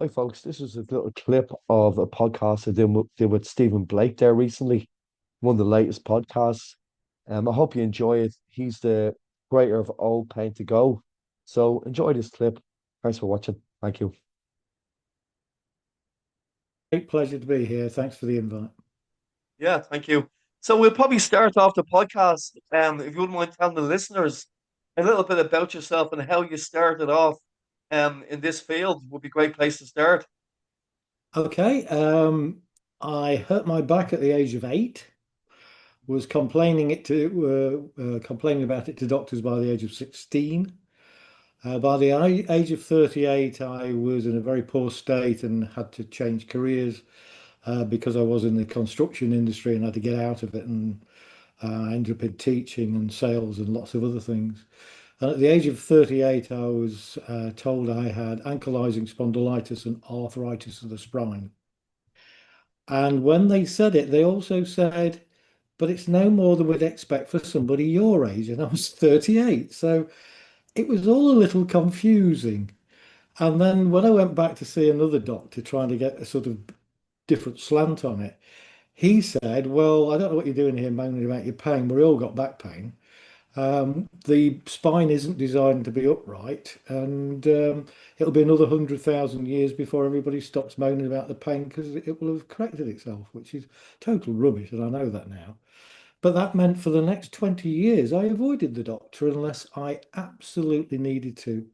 Hi, folks. This is a little clip of a podcast I did with Stephen Blake there recently, one of the latest podcasts. I hope you enjoy it. He's the creator of Old Pain to Go. So enjoy this clip. Thanks for watching. Thank you. Great pleasure to be here. Thanks for the invite. Yeah, thank you. So we'll probably start off the podcast. If you wouldn't mind telling the listeners a little bit about yourself and how you started off in this field would be a great place to start. Okay, I hurt my back at the age of 8. Was complaining about it to doctors by the age of 16. By the age of 38, I was in a very poor state and had to change careers because I was in the construction industry and had to get out of it. And I ended up in teaching and sales and lots of other things. And at the age of 38, I was told I had ankylosing spondylitis and arthritis of the spine. And when they said it, they also said, but it's no more than we'd expect for somebody your age. And I was 38. So it was all a little confusing. And then when I went back to see another doctor trying to get a sort of different slant on it, he said, well, I don't know what you're doing here moaning about your pain. We all got back pain. The spine isn't designed to be upright, and it'll be another 100,000 years before everybody stops moaning about the pain because it will have corrected itself, which is total rubbish, and I know that now. But that meant for the next 20 years, I avoided the doctor unless I absolutely needed to.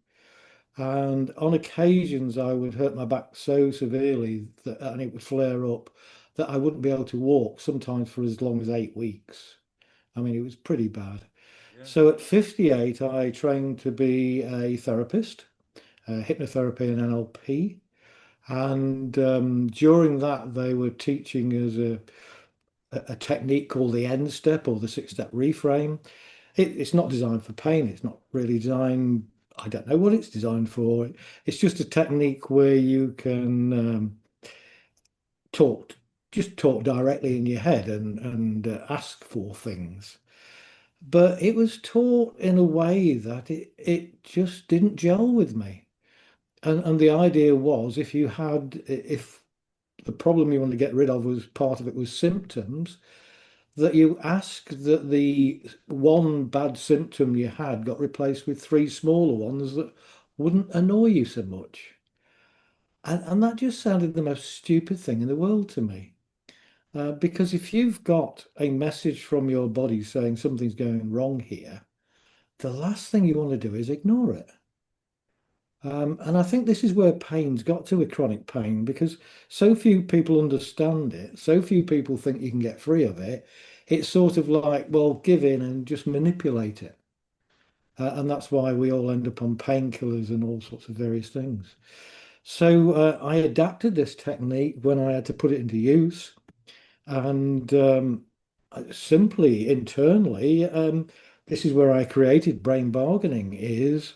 And on occasions, I would hurt my back so severely that, and it would flare up, that I wouldn't be able to walk, sometimes for as long as 8 weeks. I mean, it was pretty bad. Yeah. So at 58, I trained to be a therapist, hypnotherapy and NLP. And during that, they were teaching us a technique called the end step or the six-step reframe. It's not designed for pain. It's not really designed, I don't know what it's designed for. It's just a technique where you can talk, just talk directly in your head and ask for things. But it was taught in a way that it just didn't gel with me. And the idea was if the problem you want to get rid of was part of it was symptoms, that you ask that the one bad symptom you had got replaced with three smaller ones that wouldn't annoy you so much. And that just sounded the most stupid thing in the world to me. Because if you've got a message from your body saying something's going wrong here, the last thing you want to do is ignore it. And I think this is where pain's got to with chronic pain because so few people understand it. So few people think you can get free of it. It's sort of like, well, give in and just manipulate it. And that's why we all end up on painkillers and all sorts of various things. So I adapted this technique when I had to put it into use. And simply internally, this is where I created brain bargaining is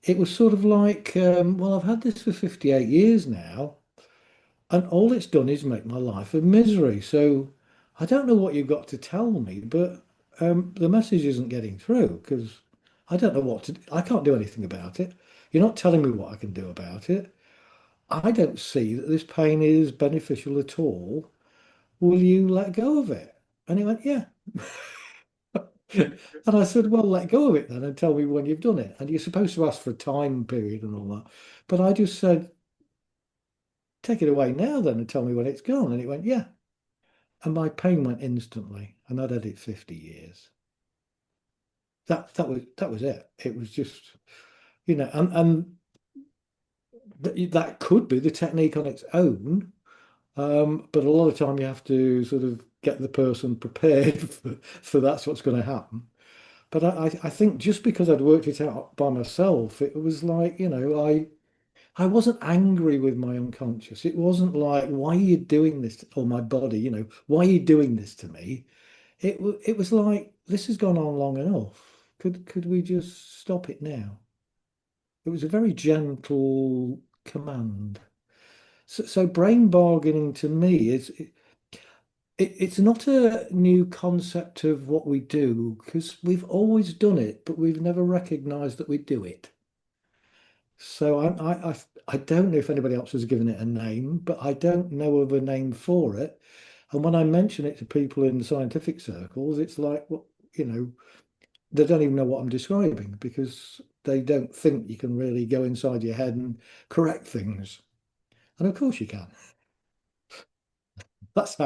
it was sort of like, well, I've had this for 58 years now, and all it's done is make my life a misery. So I don't know what you've got to tell me, but the message isn't getting through because I don't know I can't do anything about it. You're not telling me what I can do about it. I don't see that this pain is beneficial at all. Will you let go of it? And he went, yeah. And I said, well, let go of it then and tell me when you've done it. And you're supposed to ask for a time period and all that. But I just said, take it away now then and tell me when it's gone. And it went, yeah. And my pain went instantly. And I'd had it 50 years. That was it. It was just, and that could be the technique on its own. But a lot of time you have to sort of get the person prepared for that's what's going to happen. But I think just because I'd worked it out by myself, it was like, I wasn't angry with my unconscious. It wasn't like, why are you doing this? Or my body, why are you doing this to me? It was like, this has gone on long enough. Could we just stop it now? It was a very gentle command. So brain bargaining to me it's not a new concept of what we do because we've always done it, but we've never recognized that we do it. So I don't know if anybody else has given it a name, but I don't know of a name for it. And when I mention it to people in the scientific circles, it's like, well, they don't even know what I'm describing because they don't think you can really go inside your head and correct things. And of course you can. That's how